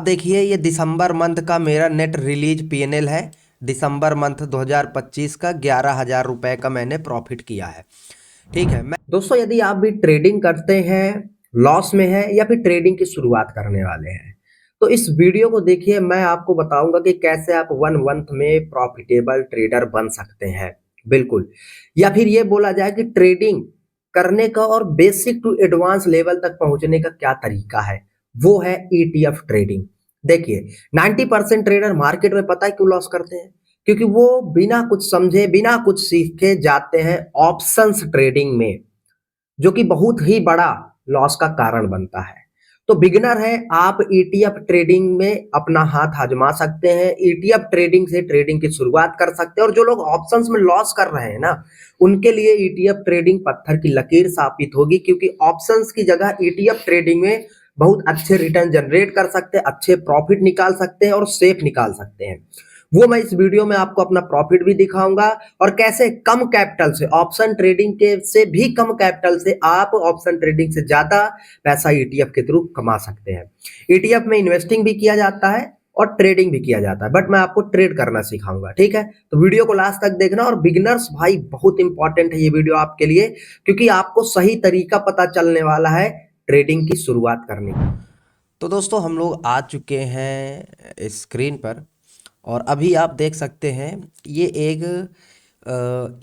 देखिए ये दिसंबर मंथ का मेरा नेट रिलीज पीएनएल है। दिसंबर मंथ 2025 का 11,000 रुपए का मैंने प्रॉफिट किया है। ठीक है। मैं दोस्तों, यदि आप भी ट्रेडिंग करते हैं, लॉस में है या फिर ट्रेडिंग की शुरुआत करने वाले हैं, तो इस वीडियो को देखिए। मैं आपको बताऊंगा कि कैसे आप 1 मंथ में प्रॉफिटेबल ट्रेडर बन सकते हैं। बिल्कुल। या फिर ये बोला जाए कि ट्रेडिंग करने का और बेसिक टू एडवांस लेवल तक पहुंचने का क्या तरीका है, वो है ईटीएफ ट्रेडिंग। देखिए, 90% ट्रेडर मार्केट में पता है क्यों लॉस करते हैं? क्योंकि वो बिना कुछ समझे, बिना कुछ सीखे जाते हैं ऑप्शंस ट्रेडिंग में, जो कि बहुत ही बड़ा लॉस का कारण बनता है। तो बिगिनर है, आप ईटीएफ ट्रेडिंग में अपना हाथ आजमा सकते हैं। ईटीएफ ट्रेडिंग से ट्रेडिंग की शुरुआत कर सकते हैं। और जो लोग ऑप्शंस में लॉस कर रहे हैं ना, उनके लिए ईटीएफ ट्रेडिंग पत्थर की लकीर साबित होगी, क्योंकि ऑप्शंस की जगह ईटीएफ ट्रेडिंग में बहुत अच्छे रिटर्न जनरेट कर सकते हैं, अच्छे प्रॉफिट निकाल सकते हैं और सेफ निकाल सकते हैं। वो मैं इस वीडियो में आपको अपना प्रॉफिट भी दिखाऊंगा, और कैसे कम कैपिटल से, ऑप्शन ट्रेडिंग के से भी कम कैपिटल से आप ऑप्शन ट्रेडिंग से ज्यादा पैसा ईटीएफ के थ्रू कमा सकते हैं। ईटीएफ में इन्वेस्टिंग भी किया जाता है और ट्रेडिंग भी किया जाता है, बट मैं आपको ट्रेड करना सिखाऊंगा। ठीक है, तो वीडियो को लास्ट तक देखना। और बिगिनर्स भाई, बहुत इंपॉर्टेंट है ये वीडियो आपके लिए, क्योंकि आपको सही तरीका पता चलने वाला है ट्रेडिंग की शुरुआत करने की। तो दोस्तों, हम लोग आ चुके हैं स्क्रीन पर, और अभी आप देख सकते हैं ये एक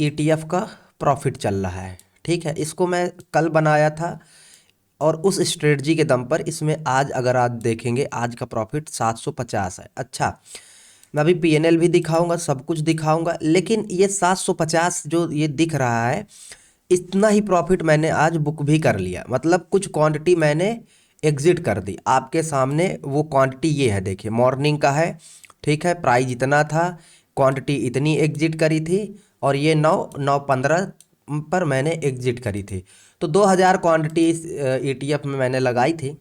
ईटीएफ का प्रॉफिट चल रहा है। ठीक है, इसको मैं कल बनाया था, और उस स्ट्रेटजी के दम पर इसमें आज अगर आप देखेंगे, आज का प्रॉफिट 750 है। अच्छा, मैं अभी पीएनएल भी दिखाऊंगा, सब कुछ दिखाऊंगा, लेकिन ये 750 जो ये दिख रहा है, इतना ही प्रॉफिट मैंने आज बुक भी कर लिया। मतलब कुछ क्वांटिटी मैंने एग्जिट कर दी। आपके सामने वो क्वांटिटी ये है, देखिए, मॉर्निंग का है। ठीक है, प्राइस इतना था, क्वांटिटी इतनी एग्जिट करी थी, और ये 9:15 पर मैंने एग्जिट करी थी। तो 2000 क्वांटिटी इस ईटीएफ में मैंने लगाई थी।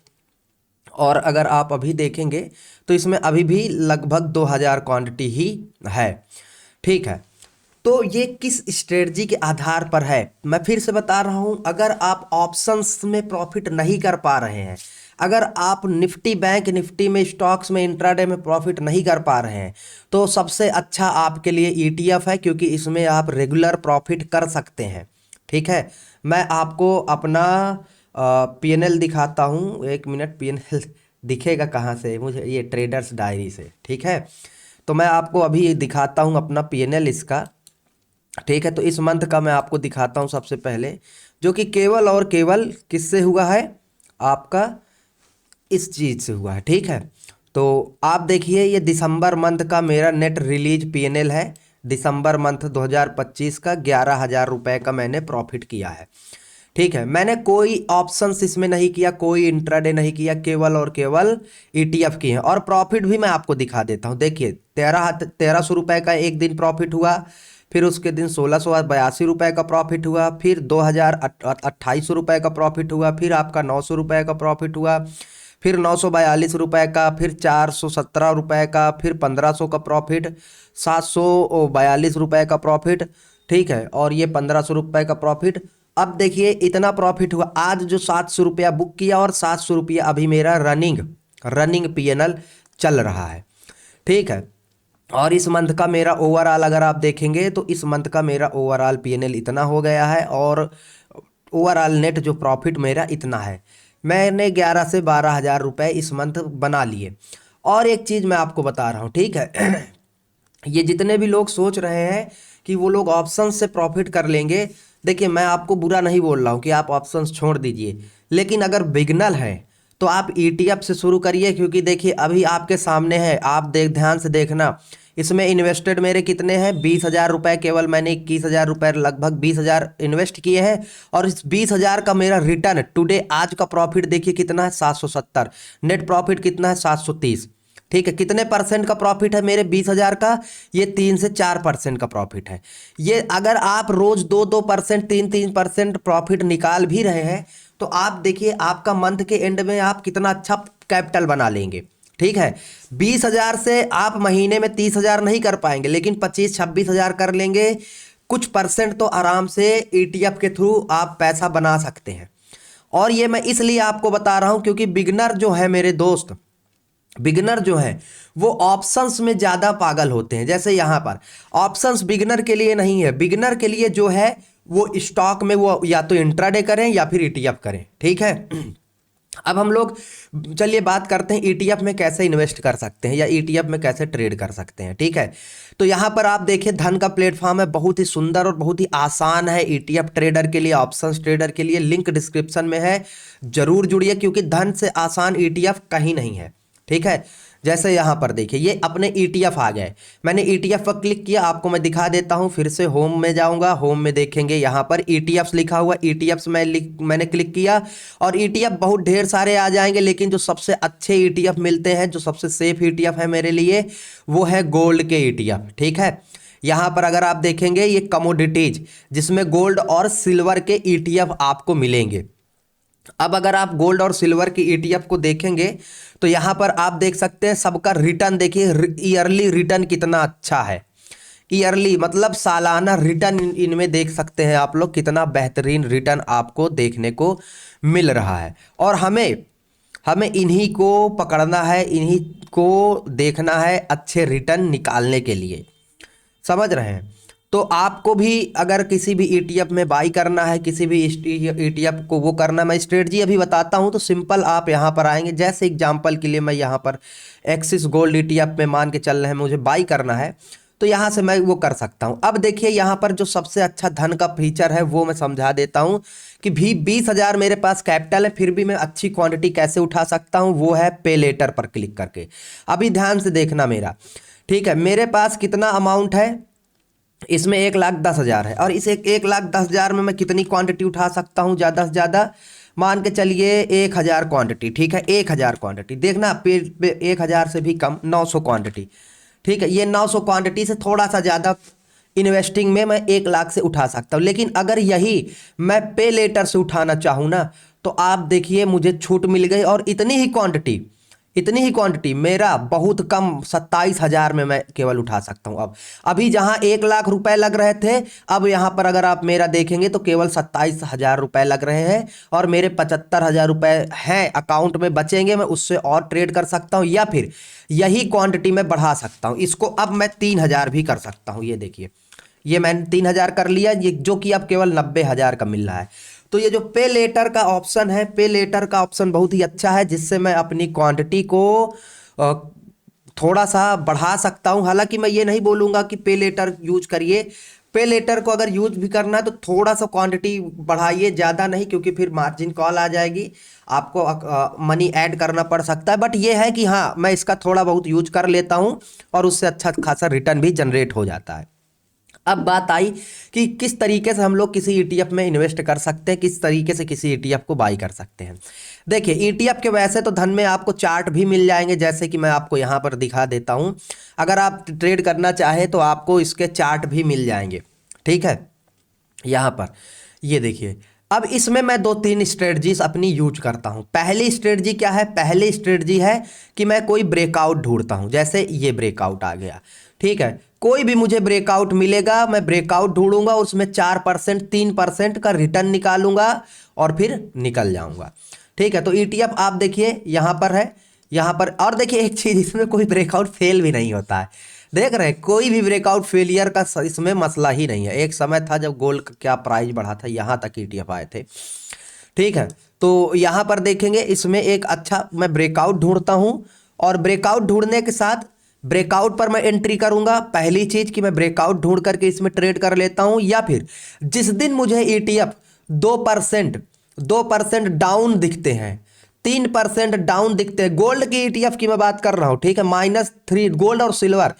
और अगर आप अभी देखेंगे तो इसमें अभी भी लगभग 2000 क्वांटिटी ही है। ठीक है, तो ये किस स्ट्रेटजी के आधार पर है, मैं फिर से बता रहा हूं। अगर आप ऑप्शंस में प्रॉफिट नहीं कर पा रहे हैं, अगर आप निफ्टी, बैंक निफ्टी में, स्टॉक्स में, इंट्राडे में प्रॉफिट नहीं कर पा रहे हैं, तो सबसे अच्छा आपके लिए ईटीएफ है, क्योंकि इसमें आप रेगुलर प्रॉफिट कर सकते हैं। ठीक है, मैं आपको अपना पीएनएल दिखाता हूँ। एक मिनट, पीएनएल दिखेगा कहाँ से मुझे? ये ट्रेडर्स डायरी से। ठीक है, तो मैं आपको अभी दिखाता हूँ अपना पीएनएल इसका। ठीक है, तो इस मंथ का मैं आपको दिखाता हूँ सबसे पहले, जो कि केवल और केवल किससे हुआ है? आपका इस चीज़ से हुआ है। ठीक है, तो आप देखिए ये दिसंबर मंथ का मेरा नेट रिलीज पीएनएल है। दिसंबर मंथ 2025 का 11,000 रुपए का मैंने प्रॉफिट किया है। ठीक है, मैंने कोई ऑप्शंस इसमें नहीं किया, कोई इंट्राडे नहीं किया, केवल और केवल ईटीएफ की है। और प्रॉफिट भी मैं आपको दिखा देता हूँ। देखिए, 1300 रुपए का एक दिन प्रॉफिट हुआ, फिर उसके दिन 1682 रुपए का प्रॉफिट हुआ, फिर 2028 रुपए का प्रॉफिट हुआ, फिर आपका 900 रुपए का प्रॉफिट हुआ, फिर 942 रुपए का, फिर 417 रुपए का, फिर 1500 का प्रॉफिट, 742 रुपए का प्रॉफिट। ठीक है, और ये 1500 रुपए का प्रॉफिट। अब देखिए इतना प्रॉफिट हुआ आज, जो 700 रुपया बुक किया, और 700 रुपया अभी मेरा रनिंग रनिंग पीएनएल चल रहा है। ठीक है, और इस मंथ का मेरा ओवरऑल अगर आप देखेंगे, तो इस मंथ का मेरा ओवरऑल पीएनएल इतना हो गया है, और ओवरऑल नेट जो प्रॉफिट मेरा इतना है। मैंने 11 से 12,000 रुपए इस मंथ बना लिए। और एक चीज़ मैं आपको बता रहा हूँ। ठीक है, ये जितने भी लोग सोच रहे हैं कि वो लोग ऑप्शन से प्रॉफिट कर लेंगे, देखिए, मैं आपको बुरा नहीं बोल रहा हूँ कि आप ऑप्शंस छोड़ दीजिए, लेकिन अगर बिगनर है तो आप ईटीएफ से शुरू करिए। क्योंकि देखिए अभी आपके सामने है, आप ध्यान से देखना, इसमें इन्वेस्टेड मेरे कितने हैं? 20,000 रुपए। केवल मैंने 21,000 रुपए, लगभग 20,000 इन्वेस्ट किए हैं, और इस 20,000 का मेरा रिटर्न टुडे, आज का प्रॉफिट देखिए कितना है? 770। नेट प्रॉफिट कितना है? 730। ठीक है, कितने परसेंट का प्रॉफिट है मेरे 20,000 का? ये 3 से 4% का प्रॉफिट है। ये अगर आप रोज 2-2%, 3-3% प्रॉफिट निकाल भी रहे हैं, तो आप देखिए आपका मंथ के एंड में आप कितना अच्छा कैपिटल बना लेंगे। ठीक है, 20,000 से आप महीने में 30,000 नहीं कर पाएंगे, लेकिन 25-26,000 कर लेंगे। कुछ परसेंट तो आराम से ईटीएफ के थ्रू आप पैसा बना सकते हैं। और ये मैं इसलिए आपको बता रहा हूं, क्योंकि बिगनर जो है मेरे दोस्त, बिगिनर जो है वो ऑप्शंस में ज़्यादा पागल होते हैं। जैसे यहाँ पर ऑप्शंस बिगिनर के लिए नहीं है, बिगिनर के लिए जो है वो स्टॉक में वो या तो इंट्राडे करें या फिर ईटीएफ करें, ठीक है। अब हम लोग चलिए बात करते हैं ईटीएफ में कैसे इन्वेस्ट कर सकते हैं या ईटीएफ में कैसे ट्रेड कर सकते हैं, ठीक है। तो यहाँ पर आप देखिए धन का प्लेटफॉर्म है, बहुत ही सुंदर और बहुत ही आसान है ईटीएफ ट्रेडर के लिए, ऑप्शंस ट्रेडर के लिए। लिंक डिस्क्रिप्शन में है, जरूर जुड़िए, क्योंकि धन से आसान ईटीएफ कहीं नहीं है, ठीक है। जैसे यहाँ पर देखिए ये अपने ईटीएफ आ गए, मैंने ईटीएफ पर क्लिक किया, आपको मैं दिखा देता हूँ। फिर से होम में जाऊँगा, होम में देखेंगे यहाँ पर ईटीएफ्स लिखा हुआ, ईटीएफ्स मैंने क्लिक किया और ईटीएफ बहुत ढेर सारे आ जाएंगे, लेकिन जो सबसे अच्छे ईटीएफ मिलते हैं, जो सबसे सेफ ईटीएफ है मेरे लिए, वो है गोल्ड के ईटीएफ, ठीक है। यहाँ पर अगर आप देखेंगे ये कमोडिटीज, जिसमें गोल्ड और सिल्वर के ईटीएफ आपको मिलेंगे। अब अगर आप गोल्ड और सिल्वर की ईटीएफ को देखेंगे तो यहाँ पर आप देख सकते हैं सबका रिटर्न, देखिए ईयरली रिटर्न कितना अच्छा है। ईयरली मतलब सालाना रिटर्न इनमें देख सकते हैं आप लोग, कितना बेहतरीन रिटर्न आपको देखने को मिल रहा है। और हमें हमें इन्हीं को पकड़ना है, इन्हीं को देखना है अच्छे रिटर्न निकालने के लिए, समझ रहे हैं। तो आपको भी अगर किसी भी ईटीएफ में बाई करना है, किसी भी ईटीएफ को वो करना, मैं स्ट्रेटजी अभी बताता हूँ। तो सिंपल आप यहाँ पर आएंगे, जैसे एग्जांपल के लिए मैं यहाँ पर एक्सिस गोल्ड ईटीएफ में मान के चल रहे हैं मुझे बाई करना है, तो यहाँ से मैं वो कर सकता हूँ। अब देखिए यहाँ पर जो सबसे अच्छा धन का फीचर है वो मैं समझा देता हूँ कि भी 20,000 मेरे पास कैपिटल है, फिर भी मैं अच्छी क्वांटिटी कैसे उठा सकता हूँ, वो है पे लेटर पर क्लिक करके। अभी ध्यान से देखना मेरा, ठीक है। मेरे पास कितना अमाउंट है, इसमें 1,10,000 है, और इस 1,10,000 में मैं कितनी क्वांटिटी उठा सकता हूँ ज़्यादा से ज़्यादा, मान के चलिए 1,000 क्वांटिटी, ठीक है। 1,000 क्वांटिटी देखना, पे 1,000 से भी कम 900 क्वांटिटी, ठीक है। ये 900 क्वांटिटी से थोड़ा सा ज़्यादा इन्वेस्टिंग में मैं 1,00,000 से उठा सकता हूँ। लेकिन अगर यही मैं पे लेटर से उठाना चाहूँ ना, तो आप देखिए मुझे छूट मिल गई, और इतनी ही क्वांटिटी मेरा बहुत कम 27,000 में मैं केवल उठा सकता हूं। अब अभी जहां 1,00,000 रुपए लग रहे थे, अब यहां पर अगर आप मेरा देखेंगे तो केवल 27,000 रुपए लग रहे हैं, और मेरे 75,000 रुपए हैं अकाउंट में बचेंगे। मैं उससे और ट्रेड कर सकता हूं, या फिर यही क्वांटिटी में बढ़ा सकता हूं इसको। अब मैं 3,000 भी कर सकता हूं, ये देखिए, ये मैंने 3,000 कर लिया, ये जो कि अब केवल 90,000 का मिल रहा है। तो ये जो पे लेटर का ऑप्शन है, पे लेटर का ऑप्शन बहुत ही अच्छा है, जिससे मैं अपनी क्वांटिटी को अ, थोड़ा सा बढ़ा सकता हूं। हालांकि मैं ये नहीं बोलूंगा कि पे लेटर यूज करिए, पे लेटर को अगर यूज भी करना है तो थोड़ा सा क्वांटिटी बढ़ाइए, ज़्यादा नहीं, क्योंकि फिर मार्जिन कॉल आ जाएगी, आपको मनी ऐड करना पड़ सकता है। बट ये है कि हाँ, मैं इसका थोड़ा बहुत यूज कर लेता हूँ और उससे अच्छा खासा रिटर्न भी जनरेट हो जाता है। अब बात आई कि किस तरीके से हम लोग किसी ईटीएफ में इन्वेस्ट कर सकते हैं, किस तरीके से किसी ईटीएफ को बाई कर सकते हैं। देखिए ईटीएफ के वैसे तो धन में आपको चार्ट भी मिल जाएंगे, जैसे कि मैं आपको यहाँ पर दिखा देता हूँ। अगर आप ट्रेड करना चाहें तो आपको इसके चार्ट भी मिल जाएंगे, ठीक है। यहाँ पर ये देखिए, अब इसमें मैं 2-3 स्ट्रेटजीज अपनी यूज करता हूँ। पहली स्ट्रेटजी क्या है, पहली स्ट्रेटजी है कि मैं कोई ब्रेकआउट ढूंढता हूँ। जैसे ये ब्रेकआउट आ गया, ठीक है, कोई भी मुझे ब्रेकआउट मिलेगा, मैं ब्रेकआउट ढूंढूंगा, उसमें 4% 3% का रिटर्न निकालूंगा और फिर निकल जाऊंगा, ठीक है। तो ईटीएफ आप देखिए यहाँ पर है, यहाँ पर। और देखिए एक चीज, इसमें कोई ब्रेकआउट फेल भी नहीं होता है, देख रहे हैं, कोई भी ब्रेकआउट फेलियर का इसमें मसला ही नहीं है। एक समय था जब गोल्ड का क्या प्राइस बढ़ा था, यहाँ तक ईटीएफ आए थे, ठीक है। तो यहाँ पर देखेंगे इसमें एक अच्छा मैं ब्रेकआउट ढूंढता हूँ, और ब्रेकआउट ढूंढने के साथ ब्रेकआउट पर मैं एंट्री करूंगा। पहली चीज कि मैं ब्रेकआउट ढूंढ करके इसमें ट्रेड कर लेता हूं, या फिर जिस दिन मुझे ईटीएफ 2% डाउन दिखते हैं, 3% डाउन दिखते हैं, गोल्ड की ईटीएफ की मैं बात कर रहा हूं, ठीक है, -3 गोल्ड और सिल्वर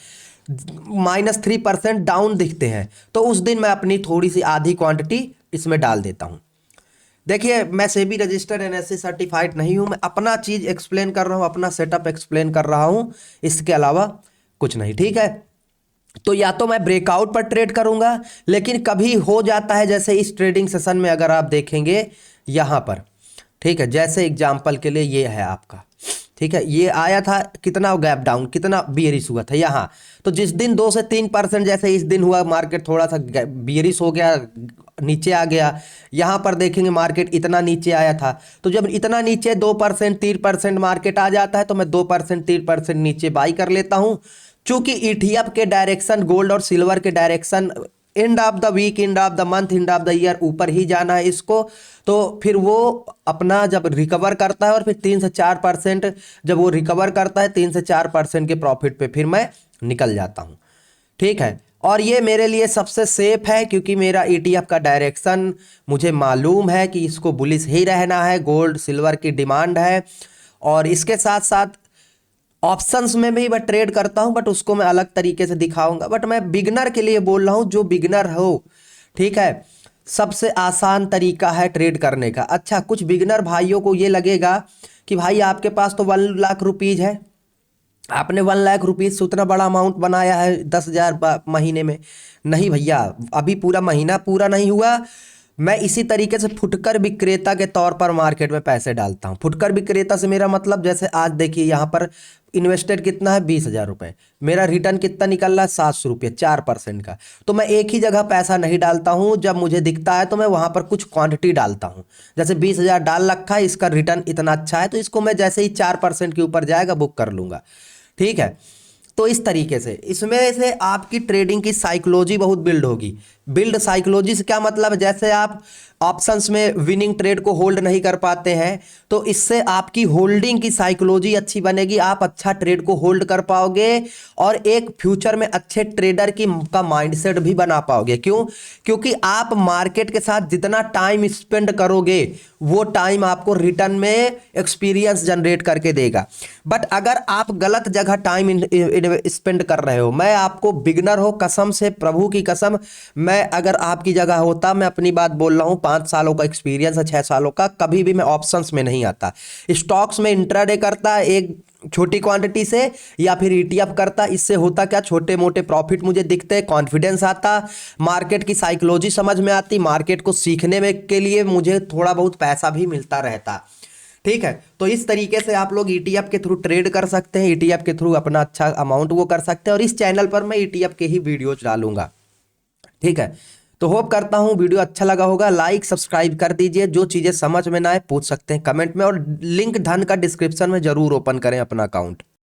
-3% डाउन दिखते हैं, तो उस दिन मैं अपनी थोड़ी सी आधी क्वांटिटी इसमें डाल देता हूं। देखिए मैं सेबी रजिस्टर्ड एनएससी सर्टिफाइड नहीं हूं, मैं अपना चीज एक्सप्लेन कर रहा हूं, अपना सेटअप एक्सप्लेन कर रहा हूं, इसके अलावा कुछ नहीं, ठीक है। तो या तो मैं ब्रेकआउट पर ट्रेड करूंगा, लेकिन कभी हो जाता है, जैसे इस ट्रेडिंग सेशन में अगर आप देखेंगे यहाँ पर, ठीक है, जैसे एग्जांपल के लिए ये है आपका, ठीक है, ये आया था, कितना गैप डाउन, कितना बियरिश हुआ था यहाँ। तो जिस दिन 2 से 3% जैसे इस दिन हुआ, मार्केट थोड़ा सा बियरिश हो गया, नीचे आ गया। यहाँ पर देखेंगे मार्केट इतना नीचे आया था, तो जब इतना नीचे 2% 3% मार्केट आ जाता है तो मैं 2% 3% नीचे बाई कर लेता हूँ। चूंकि ईटीएफ के डायरेक्शन, गोल्ड और सिल्वर के direction end of the week, end of the month, end of the year ऊपर ही जाना है इसको, तो फिर वो अपना जब रिकवर करता है और फिर 3 से 4%, जब वो रिकवर करता है 3 से 4% के प्रॉफिट पे फिर मैं निकल जाता हूँ। ठीक है, और ये मेरे लिए सबसे सेफ है क्योंकि मेरा ईटीएफ का डायरेक्शन मुझे मालूम है कि इसको बुलिश ही रहना है, गोल्ड सिल्वर की डिमांड है। और इसके साथ साथ ऑप्शंस में भी मैं ट्रेड करता हूं, बट उसको मैं अलग तरीके से दिखाऊंगा। बट मैं बिगनर के लिए बोल रहा हूं, जो बिगनर हो, ठीक है, सबसे आसान तरीका है ट्रेड करने का। अच्छा, कुछ बिगनर भाइयों को ये लगेगा कि भाई आपके पास तो 1 लाख रुपीज है, आपने 1 लाख रुपीज से उतना बड़ा अमाउंट बनाया है 10,000 महीने में। नहीं भैया, अभी पूरा महीना पूरा नहीं हुआ। मैं इसी तरीके से फुटकर विक्रेता के तौर पर मार्केट में पैसे डालता हूं। फुटकर विक्रेता से मेरा मतलब, जैसे आज देखिए यहाँ पर इन्वेस्टेड कितना है, 20,000 रुपये, मेरा रिटर्न कितना निकल रहा है, 700 रुपये, 4% का। तो मैं एक ही जगह पैसा नहीं डालता हूं, जब मुझे दिखता है तो मैं वहां पर कुछ क्वांटिटी डालता हूं। जैसे 20,000 डाल रखा है, इसका रिटर्न इतना अच्छा है, तो इसको मैं जैसे ही 4% के ऊपर जाएगा बुक कर लूंगा। ठीक है, तो इस तरीके से इसमें से आपकी ट्रेडिंग की साइकोलॉजी बहुत बिल्ड होगी। बिल्ड साइकोलॉजी से क्या मतलब है, जैसे आप ऑप्शंस में विनिंग ट्रेड को होल्ड नहीं कर पाते हैं, तो इससे आपकी होल्डिंग की साइकोलॉजी अच्छी बनेगी, आप अच्छा ट्रेड को होल्ड कर पाओगे और एक फ्यूचर में अच्छे ट्रेडर की का माइंडसेट भी बना पाओगे। क्यों? क्योंकि आप मार्केट के साथ जितना टाइम स्पेंड करोगे वो टाइम आपको रिटर्न में एक्सपीरियंस जनरेट करके देगा। बट अगर आप गलत जगह टाइम स्पेंड कर रहे हो, मैं आपको बिगनर हो कसम से, प्रभु की कसम, मैं अगर आपकी जगह होता, मैं अपनी बात बोल रहा हूं, 5 सालों का एक्सपीरियंस है, 6 सालों का, कभी भी मैं ऑप्शंस में नहीं आता। स्टॉक्स में इंट्राडे करता एक छोटी क्वांटिटी से, या फिर ईटीएफ करता। इससे होता क्या, छोटे मोटे प्रॉफिट मुझे दिखते, कॉन्फिडेंस आता, मार्केट की साइकोलॉजी समझ में आती, मार्केट को सीखने में के लिए मुझे थोड़ा बहुत पैसा भी मिलता रहता। ठीक है, तो इस तरीके से आप लोग ईटीएफ के थ्रू ट्रेड कर सकते हैं, ईटीएफ के थ्रू अपना अच्छा अमाउंट वो कर सकते हैं। और इस चैनल पर मैं ईटीएफ के ही वीडियोज डालूंगा। ठीक है, तो होप करता हूं वीडियो अच्छा लगा होगा। लाइक सब्सक्राइब कर दीजिए। जो चीज़ें समझ में ना आए पूछ सकते हैं कमेंट में, और लिंक धन का डिस्क्रिप्शन में जरूर ओपन करें अपना अकाउंट।